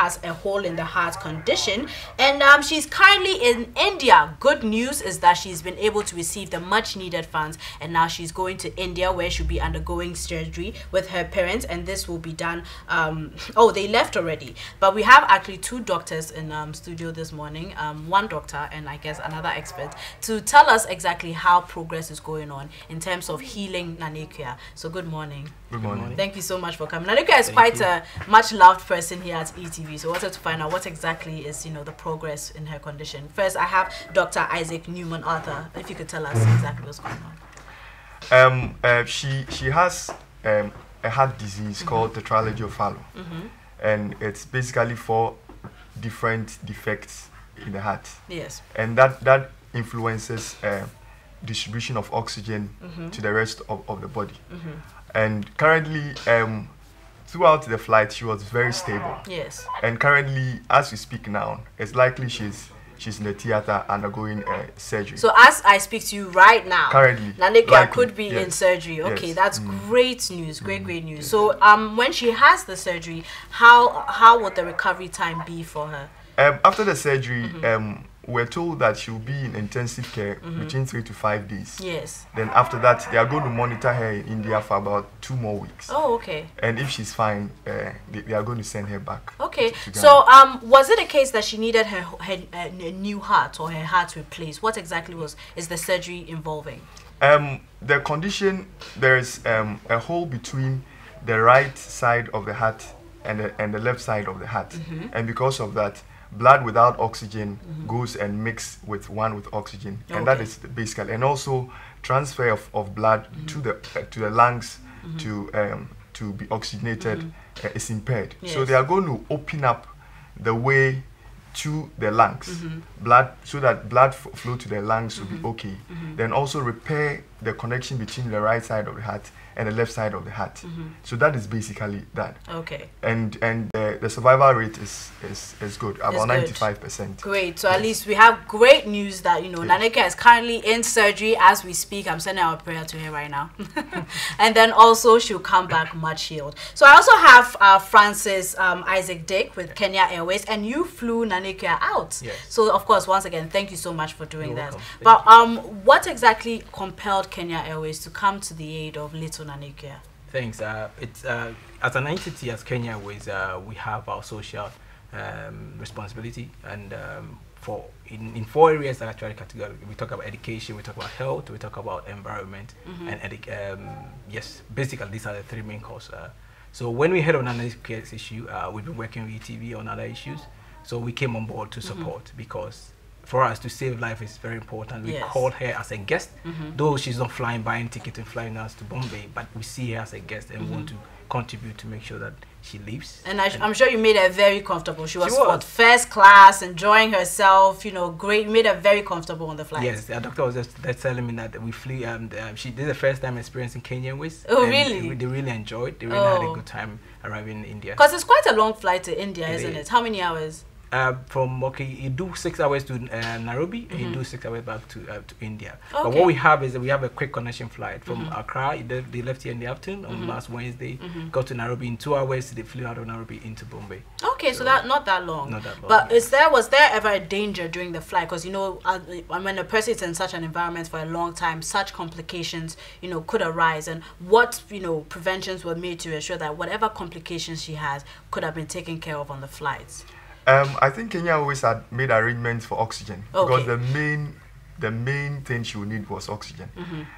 has a hole in the heart condition, and she's currently in India. Good news is that she's been able to receive the much needed funds, and now she's going to India, where she'll be undergoing surgery with her parents, and this will be done. Oh, they left already, but we have actually two doctors in studio this morning, one doctor and I guess another expert, to tell us exactly how progress is going on in terms of healing Nanekua. So good morning. Good morning. Thank you so much for coming. Nanekua is quite a much loved person here at ETV, so I wanted to find out what exactly is, the progress in her condition. First, I have Dr. Isaac Newman Arthur. If you could tell us exactly what's going on. She has a heart disease called tetralogy of Fallot, and it's basically 4 different defects in the heart. Yes. And that influences distribution of oxygen to the rest of the body. And currently, throughout the flight, she was very stable. Yes. And currently, as we speak now, it's likely she's in the theater undergoing surgery. So as I speak to you right now, currently, Nanekua could be in surgery. Okay, yes. That's great news. Great news. So when she has the surgery, how would the recovery time be for her? After the surgery, we're told that she'll be in intensive care between 3 to 5 days. Yes. Then after that, they are going to monitor her in India for about 2 more weeks. Oh, okay. And if she's fine, they are going to send her back. Okay. To So was it a case that she needed her new heart or her heart replaced? What exactly is the surgery involving? The condition, there is a hole between the right side of the heart and the left side of the heart. And because of that, blood without oxygen goes and mix with one with oxygen, and that is basically, and also transfer of blood to the lungs to be oxygenated is impaired. Yes. So they are going to open up the way to the lungs, blood, so that blood flow to the lungs will be okay. Then also repair the connection between the right side of the heart and the left side of the heart. So that is basically that. Okay. And the survival rate is good, about 95%. Great. So at least we have great news that Nanekua is currently in surgery as we speak. I'm sending our prayer to her right now. And then also she'll come back much healed. So I also have Francis Isaac Dick with Kenya Airways, and you flew Nanekua out. Yes. So of course, once again, thank you so much for doing that. Welcome. But what exactly compelled Kenya Airways to come to the aid of little Nanekua? Thanks. It's as an entity, as Kenya Airways, we have our social responsibility, and in 4 areas that actually category. We talk about education, we talk about health, we talk about environment, and yes, basically these are the 3 main causes. So when we heard of Nanekua's issue, we've been working with ETV on other issues, so we came on board to support, because for us to save life is very important. We called her as a guest, though she's not buying ticket and flying us to Bombay, but we see her as a guest and want to contribute to make sure that she lives. And I'm sure you made her very comfortable. She was first class, enjoying herself, great. You made her very comfortable on the flight. Yes, the doctor was just telling me that we flew, she did the first time experience in Kenya Airways. Oh, really? They really enjoyed, they really had a good time arriving in India. Because it's quite a long flight to India, isn't it? How many hours? You do 6 hours to Nairobi, and you do 6 hours back to India. Okay. But what we have is that we have a quick connection flight from Accra. They left here in the afternoon on last Wednesday, got to Nairobi in 2 hours. They flew out of Nairobi into Bombay. Okay, so that not that long. Not that long. But was there ever a danger during the flight? Because when a person is in such an environment for a long time, such complications could arise. And what preventions were made to ensure that whatever complications she has could have been taken care of on the flights? I think Kenya always had made arrangements for oxygen, because the main thing she would need was oxygen,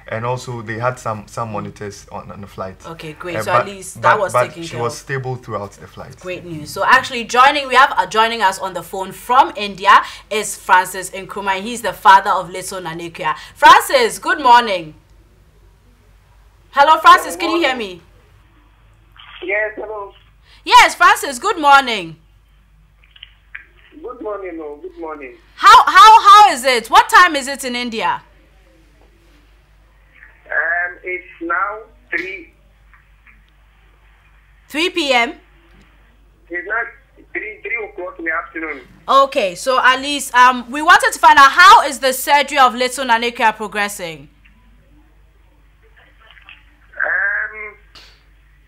and also they had some monitors on the flight. Okay, great. So at least that was taken care of. She was stable throughout the flight. Great news. So actually joining us on the phone from India is Francis Nkrumah. He's the father of little Nanekua. Francis, good morning. Hello, Francis. Can you hear me? Yes, hello. Yes, Francis. Good morning. Good morning, no. Good morning. How is it? What time is it in India? It's now 3 p.m. It's not 3 o'clock in the afternoon. Okay, so at least we wanted to find out, how is the surgery of little Nanekua progressing?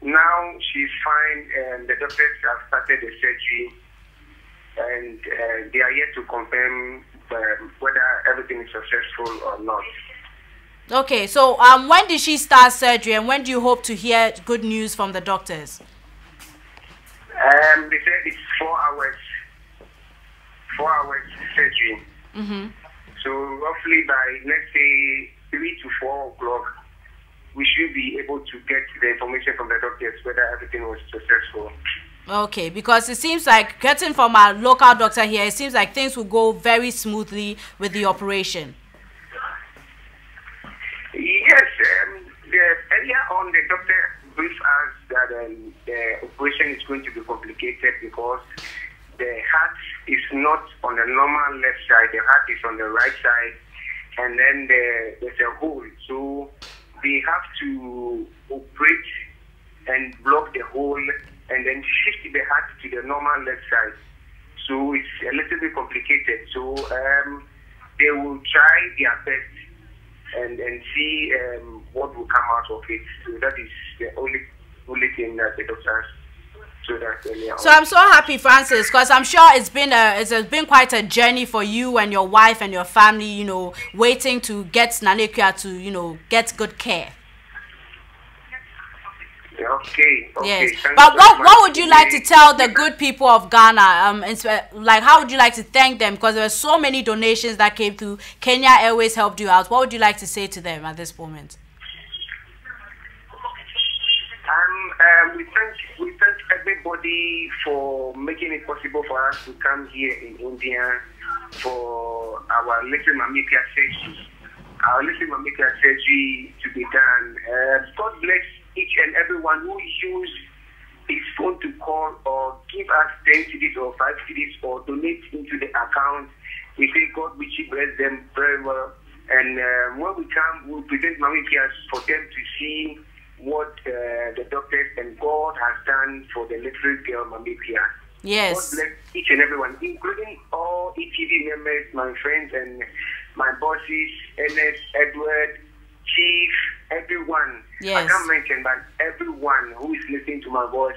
Now she's fine, and the doctors have started the surgery. and they are yet to confirm whether everything is successful or not. Okay, so when did she start surgery, and when do you hope to hear good news from the doctors? They said it's 4 hours. 4 hours surgery. So roughly by, let's say, 3 to 4 o'clock, we should be able to get the information from the doctors whether everything was successful. Okay, because it seems like, getting from our local doctor here, it seems like things will go very smoothly with the operation. Yes, earlier on the doctor briefed us that the operation is going to be complicated because the heart is not on the normal left side, the heart is on the right side, and then there's a hole. So they have to operate and block the hole and then shift the heart to the normal left side. So it's a little bit complicated. So they will try their best and see what will come out of it. So that is the only thing that the doctors. So I'm so happy, Francis, because I'm sure it's been quite a journey for you and your wife and your family, you know, waiting to get Nanekua to, you know, get good care. Okay. Yes. But what would you like to tell the good people of Ghana? Like, how would you like to thank them? Because there were so many donations that came through. Kenya Airways helped you out. What would you like to say to them at this moment? We thank everybody for making it possible for us to come here in India for our Little Mamika surgery. Our Little Mamika surgery to be done. God bless each and everyone who used his phone to call or give us 10 cedis or 5 cedis or donate into the account. We say God richly bless them very well. And when we come, we'll present Mamikias for them to see what the doctors and God has done for the little girl Mamikia. Yes. God bless each and everyone, including all ETV members, my friends and my bosses, Ernest, Edward, Chief, everyone. Yes. I can't mention, but everyone who is listening to my voice,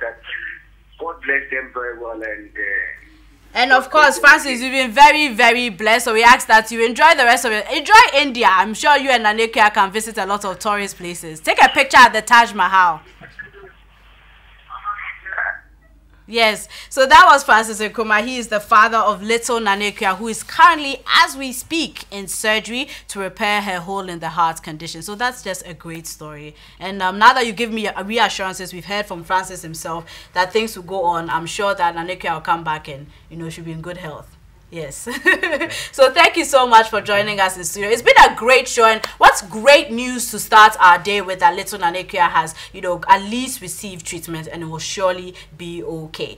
God bless them very well. And of course, Francis, you've been very, very blessed. So we ask that you enjoy the rest of it. Enjoy India. I'm sure you and Nanekua can visit a lot of tourist places. Take a picture at the Taj Mahal. Yes, so that was Francis Nkrumah. He is the father of little Nanekua, who is currently, as we speak, in surgery to repair her hole in the heart condition. So that's just a great story. And now that you give me reassurances, we've heard from Francis himself that things will go on. I'm sure that Nanekua will come back and, you know, she'll be in good health. Yes. So thank you so much for joining us in studio. It's been a great show, and what's great news to start our day with, that little Nanekua has, you know, at least received treatment and it will surely be okay.